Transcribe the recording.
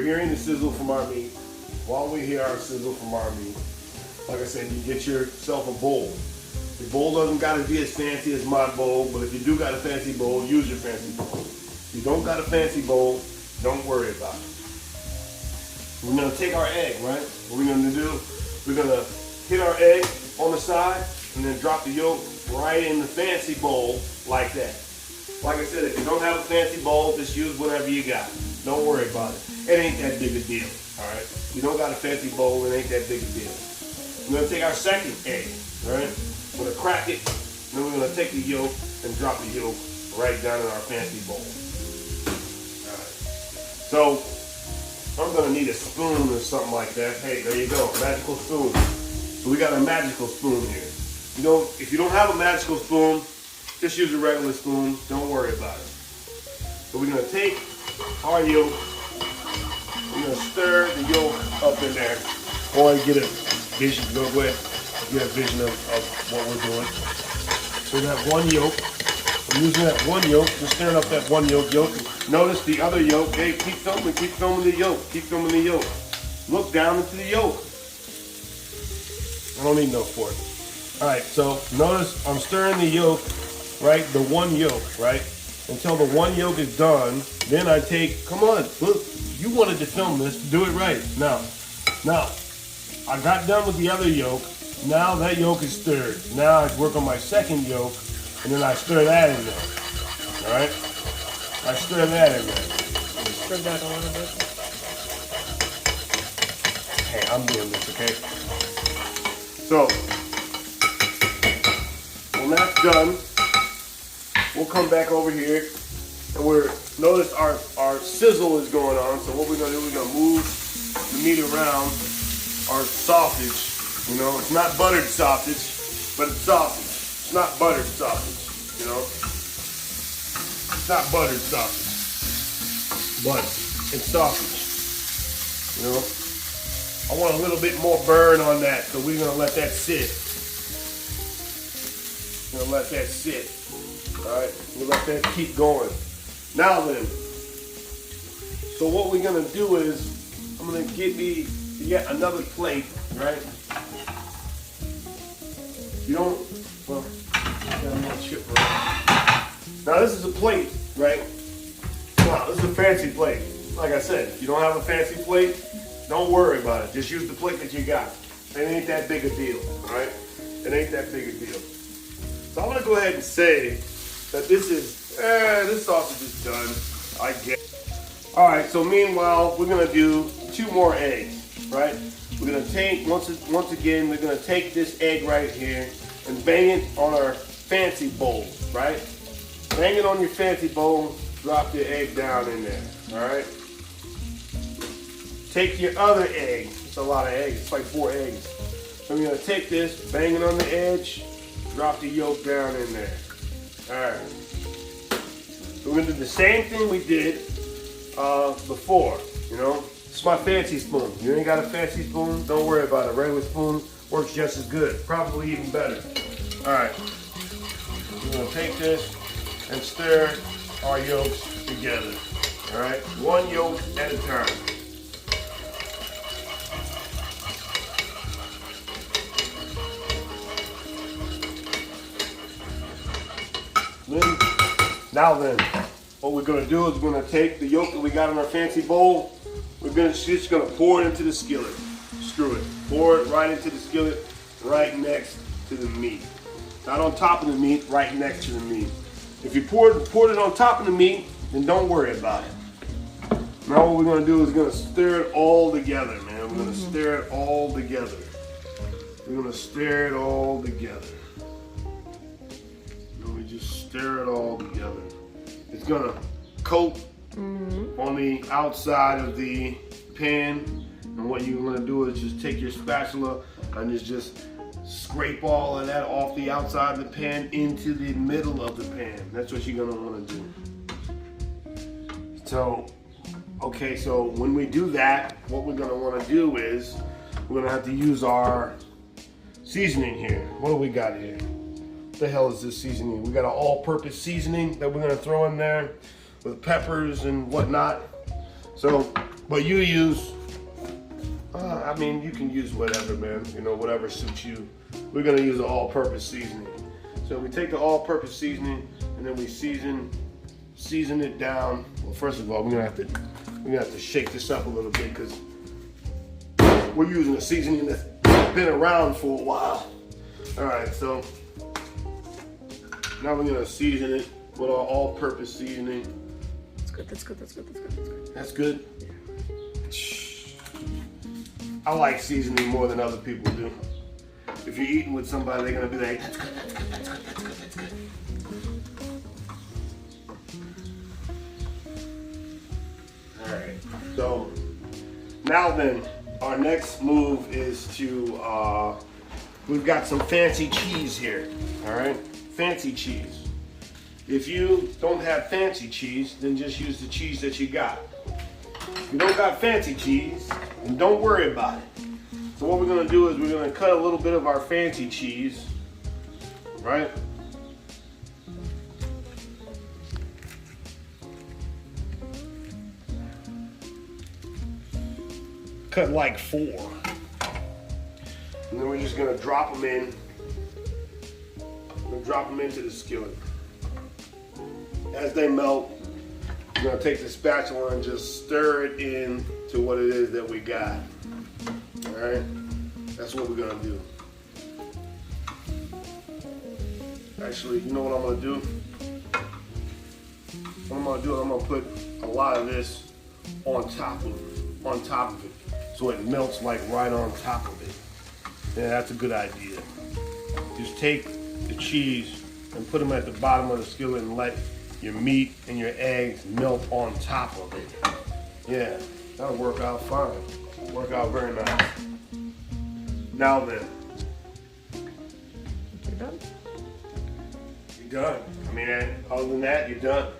we're hearing the sizzle from our meat. While we hear our sizzle from our meat, like I said, you get yourself a bowl. Your bowl doesn't gotta be as fancy as my bowl, but if you do got a fancy bowl, use your fancy bowl. If you don't got a fancy bowl, don't worry about it. We're gonna take our egg, right? What we're gonna do, we're gonna hit our egg on the side and then drop the yolk right in the fancy bowl like that. Like I said, if you don't have a fancy bowl, just use whatever you got. Don't worry about it. It ain't that big a deal, all right? If you don't got a fancy bowl, it ain't that big a deal. We're gonna take our second egg, all right? We're gonna crack it, then we're gonna take the yolk and drop the yolk right down in our fancy bowl. All right. So I'm gonna need a spoon or something like that. Hey, there you go, magical spoon. So we got a magical spoon here. You know, if you don't have a magical spoon, just use a regular spoon. Don't worry about it. So we're gonna take our yolk. We're gonna stir the yolk up in there. Or get a vision, go ahead, get a vision of what we're doing. So that one yolk. I'm using that one yolk, just stirring up that one yolk. Notice the other yolk. Hey, keep filming the yolk. Keep filming the yolk. Look down into the yolk. I don't need no fork. All right, so notice I'm stirring the yolk, right? The one yolk, right? Until the one yolk is done. Then I take, come on, look, you wanted to film this, do it right. Now, I got done with the other yolk. Now that yolk is stirred. Now I work on my second yolk, and then I stir that in there. All right? I stir that in there. Stir that a little bit. Hey, I'm doing this, okay? So, when that's done, we'll come back over here, and notice our sizzle is going on. So what we're gonna do, we're gonna move the meat around our sausage. You know, it's not buttered sausage, but it's sausage. It's not buttered sausage, you know. It's not buttered sausage, but it's sausage, you know. I want a little bit more burn on that, so we're gonna let that sit. We're gonna let that sit, all right? We'll let that keep going. Now then, so what we're gonna do is, I'm gonna get me yet another plate, right? You don't, well, got more chip around. Now this is a plate, right? Now this is a fancy plate. Like I said, if you don't have a fancy plate, don't worry about it. Just use the plate that you got. It ain't that big a deal, all right? It ain't that big a deal. So I'm gonna go ahead and say that this sausage is done. I get it. All right, so meanwhile, we're gonna do 2 more eggs, right? We're gonna take, once again, we're gonna take this egg right here and bang it on our fancy bowl, right? Bang it on your fancy bowl, drop your egg down in there, all right? Take your other egg. It's a lot of eggs, it's like 4 eggs. So we're gonna take this, bang it on the edge, drop the yolk down in there. All right. So we're gonna do the same thing we did before, you know? It's my fancy spoon. You ain't got a fancy spoon, don't worry about it. A regular spoon works just as good, probably even better. All right. We're gonna take this and stir our yolks together. All right, one yolk at a time. Now then, what we're gonna do is we're gonna take the yolk that we got in our fancy bowl. We're just gonna pour it into the skillet. Screw it. Pour it right into the skillet, right next to the meat. Not on top of the meat, right next to the meat. If you poured it on top of the meat, then don't worry about it. Now what we're gonna do is we're gonna stir it all together, man. We're gonna stir it all together. We're gonna stir it all together. We just stir it all together. It's gonna coat on the outside of the pan, and what you're gonna do is just take your spatula and just scrape all of that off the outside of the pan into the middle of the pan. That's what you're gonna wanna do. So, okay, so when we do that, what we're gonna wanna do is we're gonna have to use our seasoning here. What do we got here? What the hell is this seasoning? We got an all-purpose seasoning that we're gonna throw in there with peppers and whatnot. So But you use, I mean, you can use whatever, man. You know, whatever suits you. We're gonna use an all-purpose seasoning. So we take the all-purpose seasoning and then we season it down. Well, first of all, we're gonna have to shake this up a little bit because we're using a seasoning that's been around for a while. All right, so now we're gonna season it with our all-purpose seasoning. That's good, that's good, that's good, that's good, that's good. That's good? I like seasoning more than other people do. If you're eating with somebody, they're gonna be like, that's good, that's good, that's good, that's good, that's good. All right, so now then, our next move is to, we've got some fancy cheese here, all right? Fancy cheese. If you don't have fancy cheese, then just use the cheese that you got. If you don't got fancy cheese, then don't worry about it. So what we're gonna do is we're gonna cut a little bit of our fancy cheese, right? Cut like 4. And then we're just gonna drop them in. We're gonna drop them into the skillet. As they melt, we're gonna take the spatula and just stir it in to what it is that we got. All right, that's what we're gonna do. Actually, you know what I'm gonna do? What I'm gonna do is I'm gonna put a lot of this on top of it, so it melts like right on top of it. Yeah, that's a good idea. Just take the cheese and put them at the bottom of the skillet and let your meat and your eggs melt on top of it. Yeah, that'll work out fine. Work out very nice. Now then. You're done? You're done. I mean, other than that, you're done.